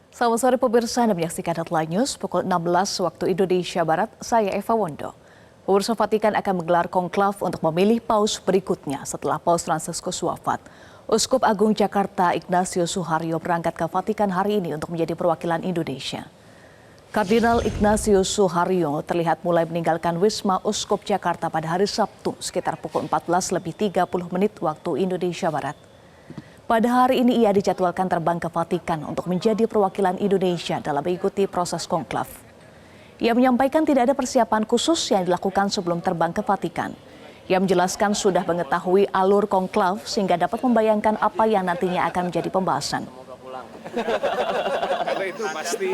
Selamat sore pemirsa, Anda menyaksikan Headline News pukul 16 waktu Indonesia Barat. Saya Eva Wondo. Pengurus Vatikan akan menggelar konklav untuk memilih paus berikutnya setelah Paus Fransiskus wafat. Uskup Agung Jakarta Ignatius Suharyo berangkat ke Vatikan hari ini untuk menjadi perwakilan Indonesia. Kardinal Ignatius Suharyo terlihat mulai meninggalkan Wisma Uskup Jakarta pada hari Sabtu sekitar pukul 14.30 waktu Indonesia Barat. Pada hari ini ia dijadwalkan terbang ke Vatikan untuk menjadi perwakilan Indonesia dalam mengikuti proses konklav. Ia menyampaikan tidak ada persiapan khusus yang dilakukan sebelum terbang ke Vatikan. Ia menjelaskan sudah mengetahui alur konklav sehingga dapat membayangkan apa yang nantinya akan menjadi pembahasan. Karena itu pasti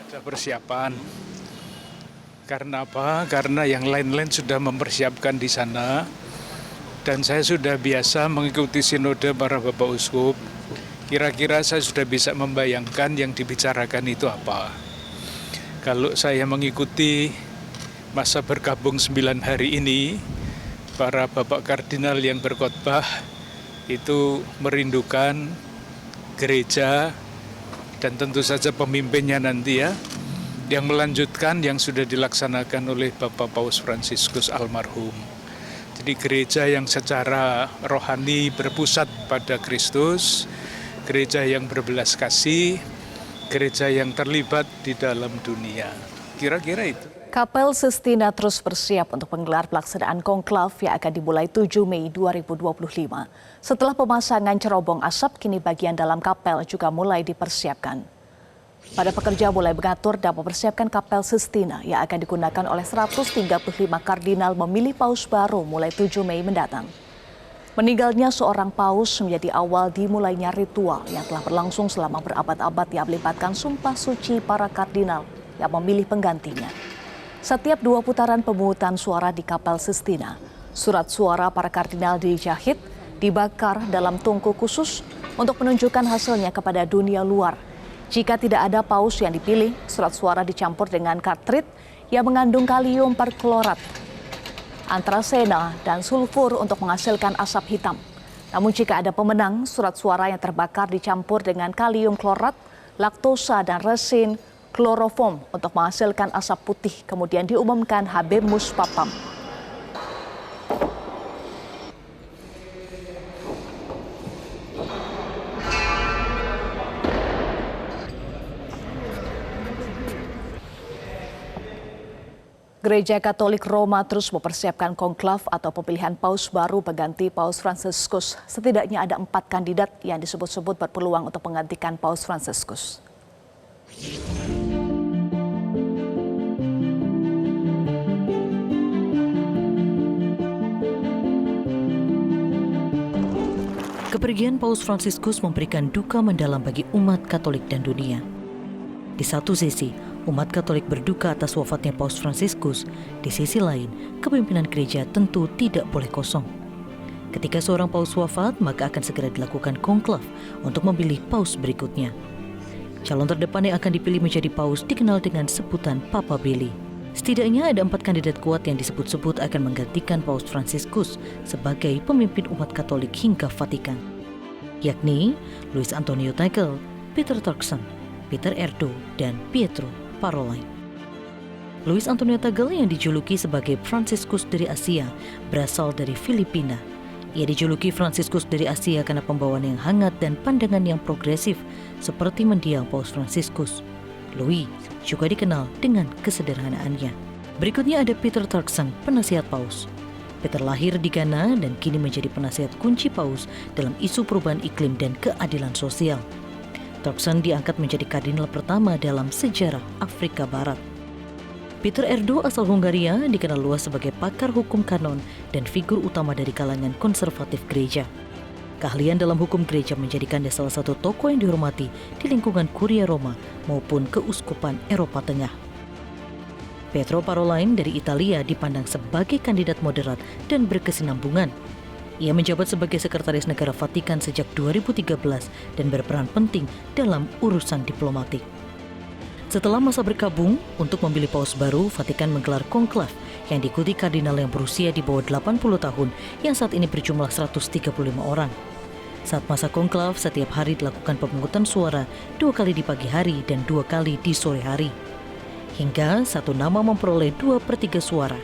ada persiapan. Karena apa? Karena yang lain-lain sudah mempersiapkan di sana. Dan saya sudah biasa mengikuti sinode para Bapak Uskup. Kira-kira saya sudah bisa membayangkan yang dibicarakan itu apa. Kalau saya mengikuti masa bergabung 9 hari ini, para Bapak Kardinal yang berkhotbah itu merindukan gereja dan tentu saja pemimpinnya nanti ya, yang melanjutkan yang sudah dilaksanakan oleh Bapak Paus Fransiskus almarhum. Jadi gereja yang secara rohani berpusat pada Kristus, gereja yang berbelas kasih, gereja yang terlibat di dalam dunia. Kira-kira itu. Kapel Sistina terus bersiap untuk menggelar pelaksanaan konklav yang akan dimulai 7 Mei 2025. Setelah pemasangan cerobong asap, kini bagian dalam kapel juga mulai dipersiapkan. Pada pekerja mulai mengatur dan mempersiapkan Kapel Sistina yang akan digunakan oleh 135 kardinal memilih paus baru mulai 7 Mei mendatang. Meninggalnya seorang paus menjadi awal dimulainya ritual yang telah berlangsung selama berabad-abad yang melibatkan sumpah suci para kardinal yang memilih penggantinya. Setiap 2 putaran pemungutan suara di Kapel Sistina, surat suara para kardinal dijahit, dibakar dalam tungku khusus untuk menunjukkan hasilnya kepada dunia luar. Jika tidak ada paus yang dipilih, surat suara dicampur dengan kartrit yang mengandung kalium perklorat, antrasena, dan sulfur untuk menghasilkan asap hitam. Namun jika ada pemenang, surat suara yang terbakar dicampur dengan kalium klorat, laktosa, dan resin kloroform untuk menghasilkan asap putih, kemudian diumumkan habemus papam. Gereja Katolik Roma terus mempersiapkan konklav atau pemilihan paus baru pengganti Paus Fransiskus. Setidaknya ada 4 kandidat yang disebut-sebut berpeluang untuk menggantikan Paus Fransiskus. Kepergian Paus Fransiskus memberikan duka mendalam bagi umat Katolik dan dunia. Di satu sisi, umat Katolik berduka atas wafatnya Paus Fransiskus. Di sisi lain, kepemimpinan gereja tentu tidak boleh kosong. Ketika seorang paus wafat, maka akan segera dilakukan konklav untuk memilih paus berikutnya. Calon terdepan yang akan dipilih menjadi paus dikenal dengan sebutan Papa Billy. Setidaknya ada 4 kandidat kuat yang disebut-sebut akan menggantikan Paus Fransiskus sebagai pemimpin umat Katolik hingga Vatikan, yakni Luis Antonio Tagle, Peter Turkson, Peter Erdo, dan Pietro Parolin. Luis Antonio Tagle yang dijuluki sebagai Fransiskus dari Asia berasal dari Filipina. Ia dijuluki Fransiskus dari Asia karena pembawaan yang hangat dan pandangan yang progresif seperti mendiang Paus Fransiskus. Louis juga dikenal dengan kesederhanaannya. Berikutnya ada Peter Turkson, penasihat paus. Peter lahir di Ghana dan kini menjadi penasihat kunci paus dalam isu perubahan iklim dan keadilan sosial. Turkson diangkat menjadi kardinal pertama dalam sejarah Afrika Barat. Peter Erdo asal Hungaria dikenal luas sebagai pakar hukum kanon dan figur utama dari kalangan konservatif gereja. Keahlian dalam hukum gereja menjadikannya salah satu tokoh yang dihormati di lingkungan Kuria Roma maupun keuskupan Eropa Tengah. Pietro Parolin dari Italia dipandang sebagai kandidat moderat dan berkesinambungan. Ia menjabat sebagai Sekretaris Negara Vatikan sejak 2013 dan berperan penting dalam urusan diplomatik. Setelah masa berkabung untuk memilih paus baru, Vatikan menggelar konklav yang diikuti kardinal yang berusia di bawah 80 tahun yang saat ini berjumlah 135 orang. Saat masa konklav, setiap hari dilakukan pemungutan suara 2 kali di pagi hari dan 2 kali di sore hari. Hingga satu nama memperoleh 2/3 suara.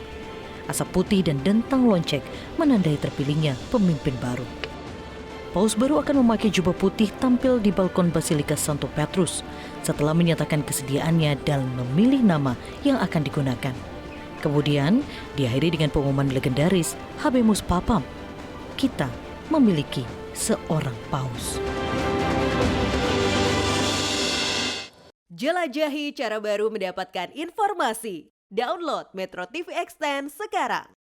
Asap putih dan dentang lonceng menandai terpilihnya pemimpin baru. Paus baru akan memakai jubah putih tampil di balkon Basilika Santo Petrus setelah menyatakan kesediaannya dan memilih nama yang akan digunakan. Kemudian diakhiri dengan pengumuman legendaris Habemus Papam. Kita memiliki seorang paus. Jelajahi cara baru mendapatkan informasi. Download Metro TV Extend sekarang.